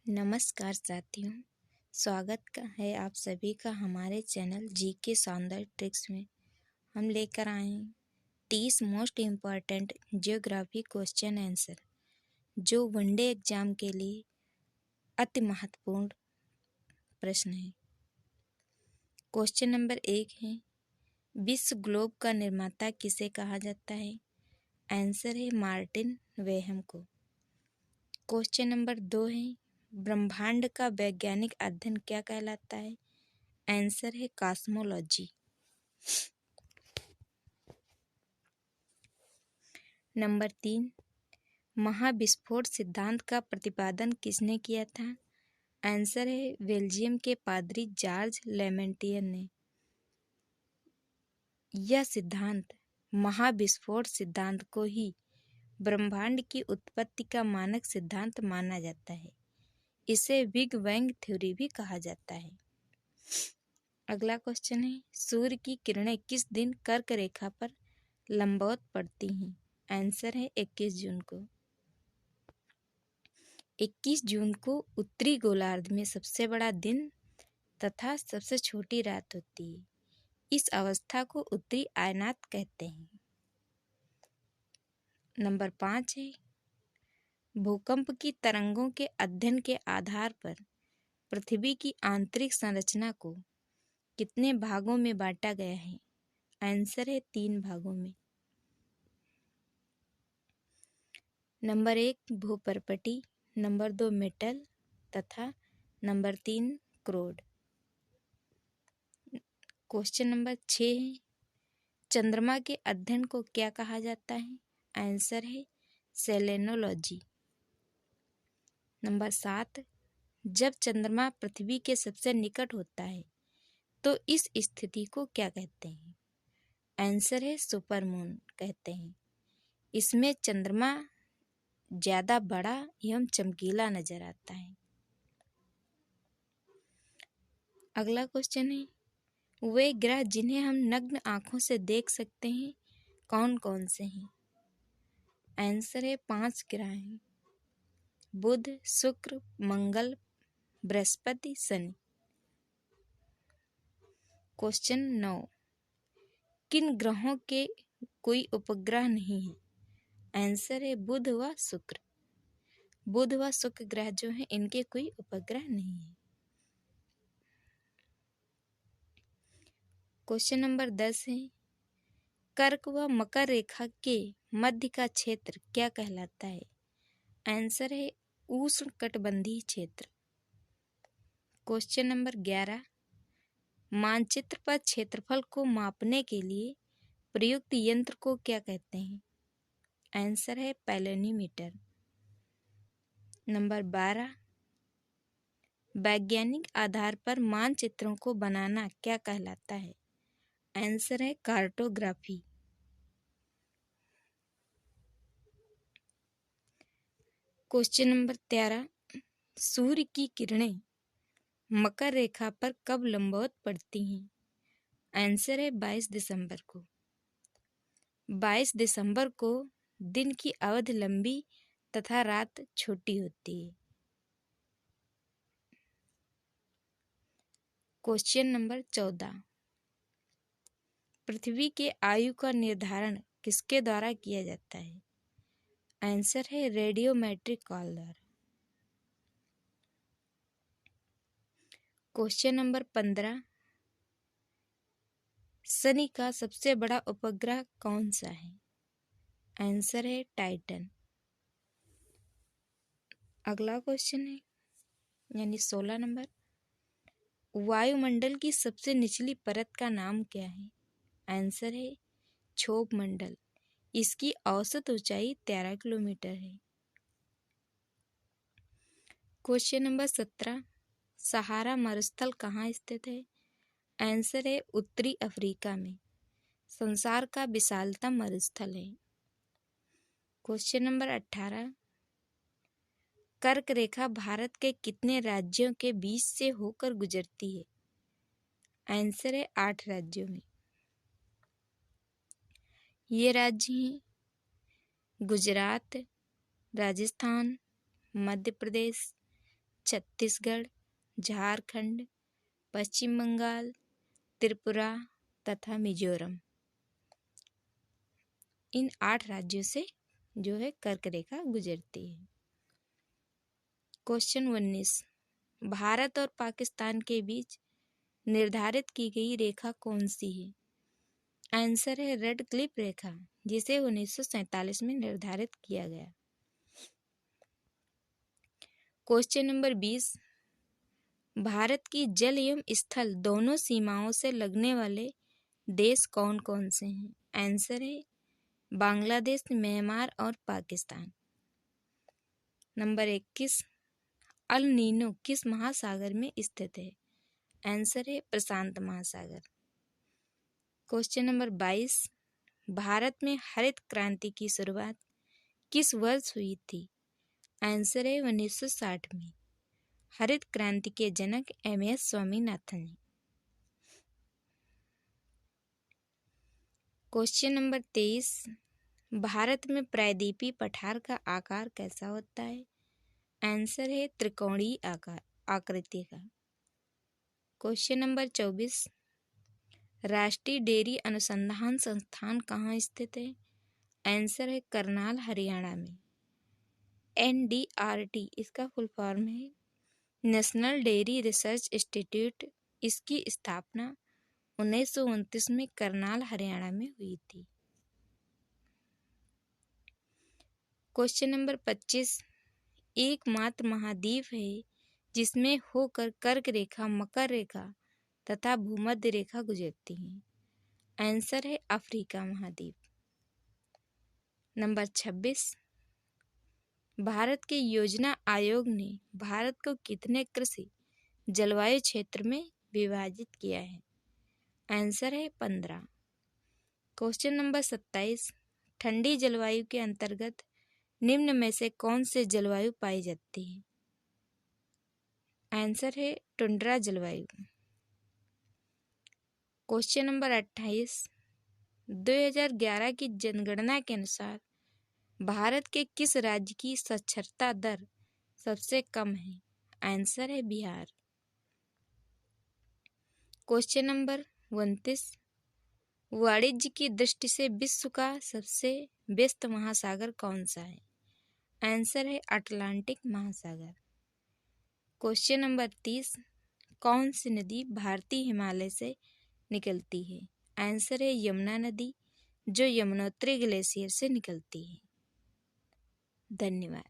नमस्कार साथियों, स्वागत है आप सभी का हमारे चैनल जीके सौंदर्य ट्रिक्स में। हम लेकर आए हैं 30 most important geography question answer जो वनडे एग्जाम के लिए अति महत्वपूर्ण प्रश्न है। क्वेश्चन नंबर 1 है, विश्व ग्लोब का निर्माता किसे कहा जाता है? आंसर है मार्टिन वेहम को। क्वेश्चन नंबर 2 है, ब्रह्मांड का वैज्ञानिक अध्ययन क्या कहलाता है? आंसर है कॉस्मोलॉजी। नंबर 3, महाविस्फोट सिद्धांत का प्रतिपादन किसने किया था? आंसर है बेल्जियम के पादरी जॉर्ज लेमेंटियर ने। यह सिद्धांत महाविस्फोट सिद्धांत को ही ब्रह्मांड की उत्पत्ति का मानक सिद्धांत माना जाता है। इसे बिग बैंग थ्योरी भी कहा जाता है। अगला क्वेश्चन है, सूर्य की किरणें किस दिन कर्क रेखा पर लंबवत पड़ती हैं? आंसर है 21 जून को। 21 जून को उत्तरी गोलार्ध में सबसे बड़ा दिन तथा सबसे छोटी रात होती है। इस अवस्था को उत्तरी आयनात कहते हैं। नंबर 5 है, भूकंप की तरंगों के अध्ययन के आधार पर पृथ्वी की आंतरिक संरचना को कितने भागों में बांटा गया है? आंसर है 3 भागों में। नंबर 1 भूपर्पटी, नंबर 2 मेटल तथा नंबर 3 क्रोड। क्वेश्चन नंबर 6 है, चंद्रमा के अध्ययन को क्या कहा जाता है? आंसर है सेलेनोलॉजी। नंबर 7, जब चंद्रमा पृथ्वी के सबसे निकट होता है तो इस स्थिति को क्या कहते हैं? आंसर है सुपरमून कहते हैं। इसमें चंद्रमा ज्यादा बड़ा एवं चमकीला नजर आता है। अगला क्वेश्चन है, वे ग्रह जिन्हें हम नग्न आंखों से देख सकते हैं कौन कौन से हैं? आंसर है 5 ग्रह हैं, बुध, शुक्र, मंगल, बृहस्पति, शनि। क्वेश्चन 9, किन ग्रहों के कोई उपग्रह नहीं है? आंसर है बुध व शुक्र। बुध व शुक्र ग्रह जो हैं इनके कोई उपग्रह नहीं है। क्वेश्चन नंबर 10 है, कर्क व मकर रेखा के मध्य का क्षेत्र क्या कहलाता है? आंसर है उष्णकटिबंधीय क्षेत्र। क्वेश्चन नंबर 11, मानचित्र पर क्षेत्रफल को मापने के लिए प्रयुक्त यंत्र को क्या कहते हैं? आंसर है पैलेनीमीटर। नंबर 12, वैज्ञानिक आधार पर मानचित्रों को बनाना क्या कहलाता है? आंसर है कार्टोग्राफी। क्वेश्चन नंबर 13, सूर्य की किरणें मकर रेखा पर कब लंबवत पड़ती हैं? आंसर है 22 दिसंबर को। 22 दिसंबर को दिन की अवधि लंबी तथा रात छोटी होती है। क्वेश्चन नंबर 14, पृथ्वी के आयु का निर्धारण किसके द्वारा किया जाता है? आंसर है रेडियोमेट्रिक कॉल द्वारा। क्वेश्चन नंबर 15, शनि का सबसे बड़ा उपग्रह कौन सा है? आंसर है टाइटन। अगला क्वेश्चन है यानी 16 नंबर, वायुमंडल की सबसे निचली परत का नाम क्या है? आंसर है क्षोभ मंडल। इसकी औसत ऊंचाई 13 किलोमीटर है। क्वेश्चन नंबर 17, सहारा मरुस्थल कहाँ स्थित है? आंसर है उत्तरी अफ्रीका में। संसार का विशालतम मरुस्थल है। क्वेश्चन नंबर 18, कर्क रेखा भारत के कितने राज्यों के बीच से होकर गुजरती है? आंसर है 8 राज्यों में। ये राज्य हैं गुजरात, राजस्थान, मध्य प्रदेश, छत्तीसगढ़, झारखंड, पश्चिम बंगाल, त्रिपुरा तथा मिजोरम। इन 8 राज्यों से जो है कर्क रेखा गुजरती है। क्वेश्चन 19, भारत और पाकिस्तान के बीच निर्धारित की गई रेखा कौन सी है? आंसर है रेड क्लिफ रेखा, जिसे 1947 में निर्धारित किया गया। क्वेश्चन नंबर 20, भारत की जल एवं स्थल दोनों सीमाओं से लगने वाले देश कौन कौन से हैं? आंसर है बांग्लादेश, म्यांमार और पाकिस्तान। नंबर 21, अल नीनो किस महासागर में स्थित है? आंसर है प्रशांत महासागर। क्वेश्चन नंबर 22, भारत में हरित क्रांति की शुरुआत किस वर्ष हुई थी? आंसर है 1960 में। हरित क्रांति के जनक MS स्वामीनाथन हैं। क्वेश्चन नंबर 23, भारत में प्रायद्वीपीय पठार का आकार कैसा होता है? आंसर है त्रिकोणीय आकृति का। क्वेश्चन नंबर 24, राष्ट्रीय डेयरी अनुसंधान संस्थान कहाँ स्थित है? आंसर है करनाल, हरियाणा में। NDRT इसका फुल फॉर्म है नेशनल डेयरी रिसर्च इंस्टीट्यूट। इसकी स्थापना 1929 में करनाल, हरियाणा में हुई थी। क्वेश्चन नंबर 25, एकमात्र महाद्वीप है जिसमें होकर कर्क रेखा, मकर रेखा तथा भूमध्य रेखा गुजरती है। आंसर है अफ्रीका महाद्वीप। नंबर 26, भारत के योजना आयोग ने भारत को कितने कृषि जलवायु क्षेत्र में विभाजित किया है? आंसर है 15। क्वेश्चन नंबर 27, ठंडी जलवायु के अंतर्गत निम्न में से कौन से जलवायु पाई जाती है? आंसर है टुंड्रा जलवायु। क्वेश्चन नंबर 28, 2011 की जनगणना के अनुसार भारत के किस राज्य की साक्षरता दर सबसे कम है? आंसर है बिहार। क्वेश्चन नंबर 29, वाणिज्य की दृष्टि से विश्व का सबसे व्यस्त महासागर कौन सा है? आंसर है अटलांटिक महासागर। क्वेश्चन नंबर 30, कौन सी नदी भारतीय हिमालय से निकलती है? आंसर है यमुना नदी, जो यमुनोत्री ग्लेशियर से निकलती है। धन्यवाद।